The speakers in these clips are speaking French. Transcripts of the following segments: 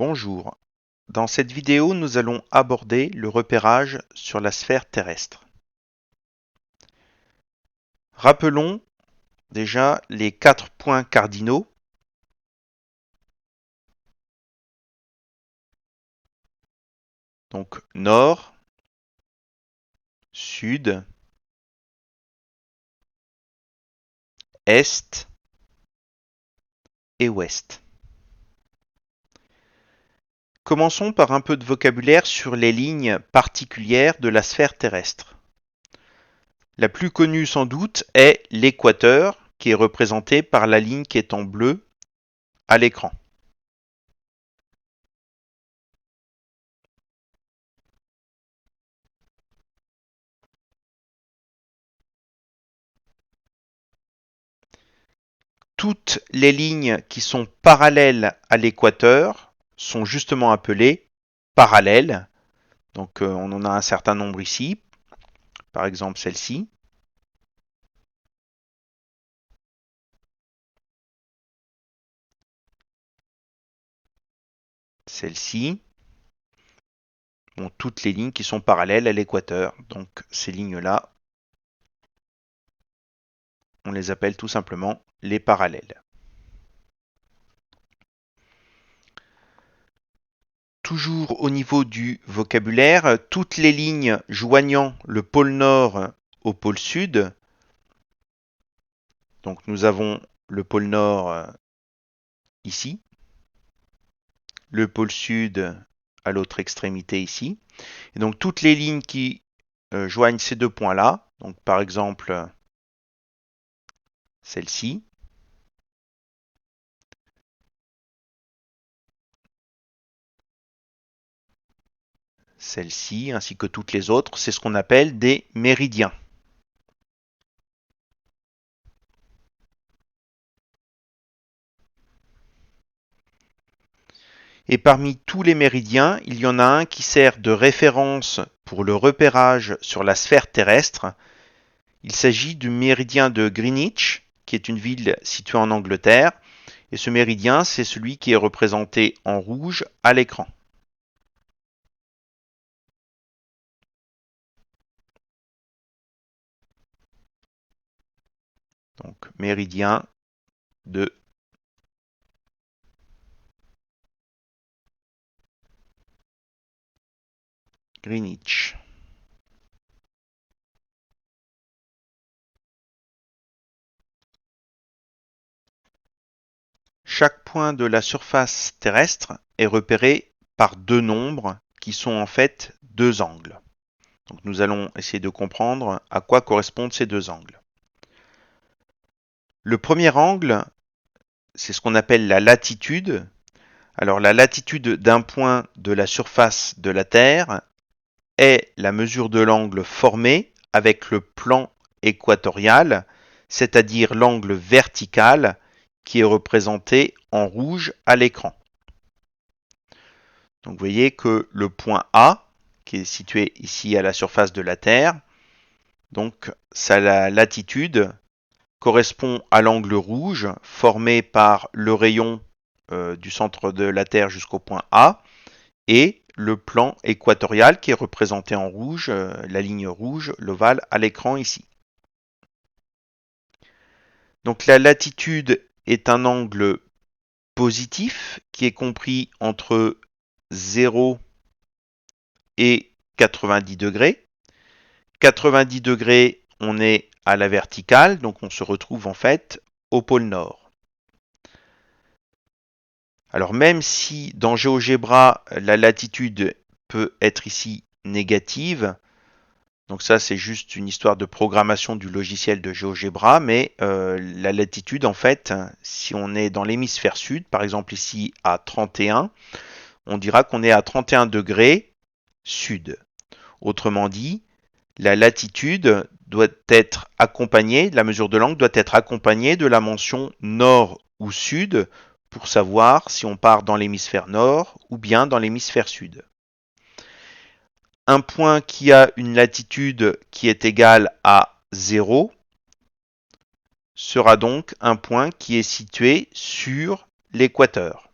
Bonjour, dans cette vidéo nous allons aborder le repérage sur la sphère terrestre. Rappelons déjà les 4 points cardinaux. Donc nord, sud, est et ouest. Commençons par un peu de vocabulaire sur les lignes particulières de la sphère terrestre. La plus connue sans doute est l'équateur, qui est représenté par la ligne qui est en bleu à l'écran. Toutes les lignes qui sont parallèles à l'équateur sont justement appelées parallèles. Donc on en a un certain nombre ici, par exemple celle-ci. Celle-ci. Bon, toutes les lignes qui sont parallèles à l'équateur. Donc ces lignes-là, on les appelle tout simplement les parallèles. Toujours au niveau du vocabulaire, toutes les lignes joignant le pôle nord au pôle sud. Donc nous avons le pôle nord ici, le pôle sud à l'autre extrémité ici. Et donc toutes les lignes qui joignent ces deux points-là, donc par exemple celle-ci, celle-ci, ainsi que toutes les autres, c'est ce qu'on appelle des méridiens. Et parmi tous les méridiens, il y en a un qui sert de référence pour le repérage sur la sphère terrestre. Il s'agit du méridien de Greenwich, qui est une ville située en Angleterre. Et ce méridien, c'est celui qui est représenté en rouge à l'écran. Donc, méridien de Greenwich. Chaque point de la surface terrestre est repéré par deux nombres qui sont en fait deux angles. Donc nous allons essayer de comprendre à quoi correspondent ces deux angles. Le premier angle, c'est ce qu'on appelle la latitude. Alors la latitude d'un point de la surface de la Terre est la mesure de l'angle formé avec le plan équatorial, c'est-à-dire l'angle vertical qui est représenté en rouge à l'écran. Donc vous voyez que le point A, qui est situé ici à la surface de la Terre, donc sa latitude correspond à l'angle rouge formé par le rayon du centre de la Terre jusqu'au point A et le plan équatorial qui est représenté en rouge, la ligne rouge, l'ovale à l'écran ici. Donc la latitude est un angle positif qui est compris entre 0 et 90 degrés. 90 degrés, on est à la verticale, donc on se retrouve en fait au pôle nord. Alors même si dans GeoGebra, la latitude peut être ici négative, donc ça c'est juste une histoire de programmation du logiciel de GeoGebra, mais la latitude en fait, si on est dans l'hémisphère sud, par exemple ici à 31, on dira qu'on est à 31 degrés sud. Autrement dit, la latitude doit être accompagnée, la mesure de l'angle doit être accompagnée de la mention nord ou sud pour savoir si on part dans l'hémisphère nord ou bien dans l'hémisphère sud. Un point qui a une latitude qui est égale à 0 sera donc un point qui est situé sur l'équateur.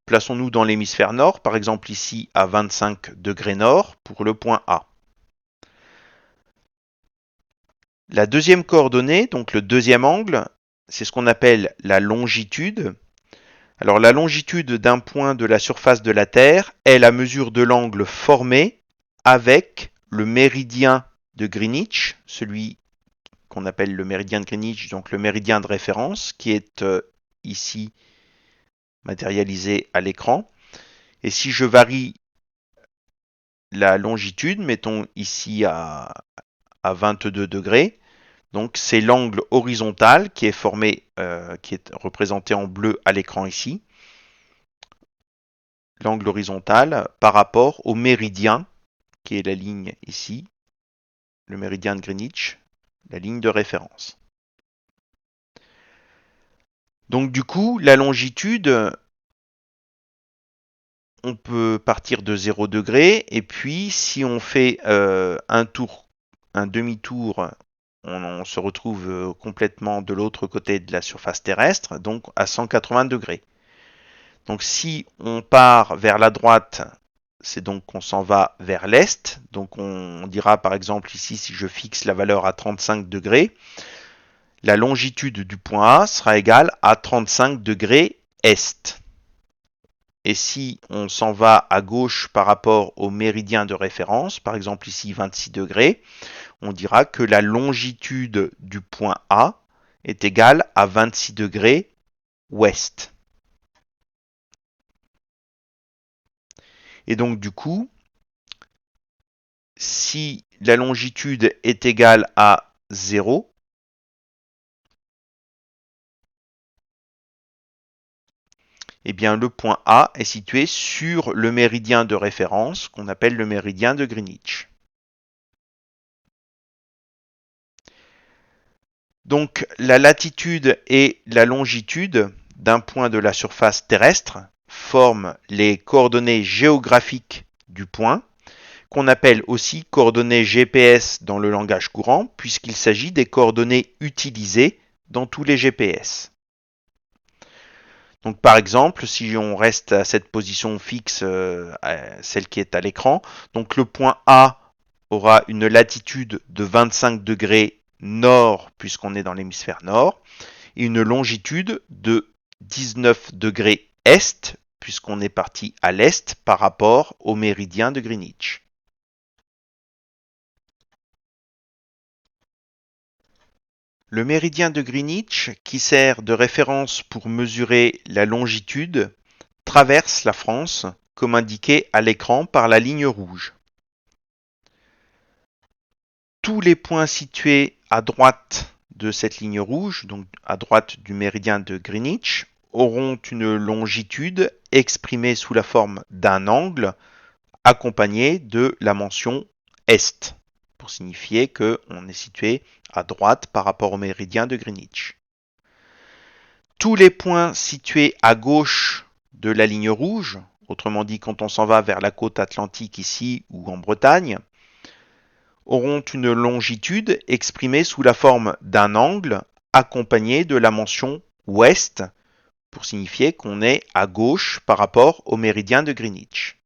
plaçons-nous dans l'hémisphère nord, par exemple ici à 25 degrés nord pour le point A. La deuxième coordonnée, donc le deuxième angle, c'est ce qu'on appelle la longitude. Alors la longitude d'un point de la surface de la Terre est la mesure de l'angle formé avec le méridien de Greenwich, celui qu'on appelle le méridien de Greenwich, donc le méridien de référence, qui est ici matérialisé à l'écran. Et si je varie la longitude, mettons ici à 22 degrés, donc c'est l'angle horizontal qui est formé, qui est représenté en bleu à l'écran ici, l'angle horizontal par rapport au méridien, qui est la ligne ici, le méridien de Greenwich, la ligne de référence. Donc du coup, la longitude, on peut partir de 0 degré, et puis si on fait un demi-tour, on se retrouve complètement de l'autre côté de la surface terrestre, donc à 180 degrés. Donc si on part vers la droite, c'est donc qu'on s'en va vers l'est. Donc on dira par exemple ici, si je fixe la valeur à 35 degrés, la longitude du point A sera égale à 35 degrés est. Et si on s'en va à gauche par rapport au méridien de référence, par exemple ici 26 degrés, on dira que la longitude du point A est égale à 26 degrés ouest. Et donc du coup, si la longitude est égale à 0, eh bien le point A est situé sur le méridien de référence qu'on appelle le méridien de Greenwich. Donc la latitude et la longitude d'un point de la surface terrestre forment les coordonnées géographiques du point, qu'on appelle aussi coordonnées GPS dans le langage courant, puisqu'il s'agit des coordonnées utilisées dans tous les GPS. Donc par exemple, si on reste à cette position fixe, celle qui est à l'écran, donc le point A aura une latitude de 25 degrés nord, puisqu'on est dans l'hémisphère nord, et une longitude de 19 degrés est, puisqu'on est parti à l'est par rapport au méridien de Greenwich. Le méridien de Greenwich, qui sert de référence pour mesurer la longitude, traverse la France, comme indiqué à l'écran par la ligne rouge. Tous les points situés à droite de cette ligne rouge, donc à droite du méridien de Greenwich, auront une longitude exprimée sous la forme d'un angle accompagné de la mention est, pour signifier qu'on est situé à droite par rapport au méridien de Greenwich. Tous les points situés à gauche de la ligne rouge, autrement dit quand on s'en va vers la côte atlantique ici ou en Bretagne, auront une longitude exprimée sous la forme d'un angle accompagné de la mention ouest pour signifier qu'on est à gauche par rapport au méridien de Greenwich.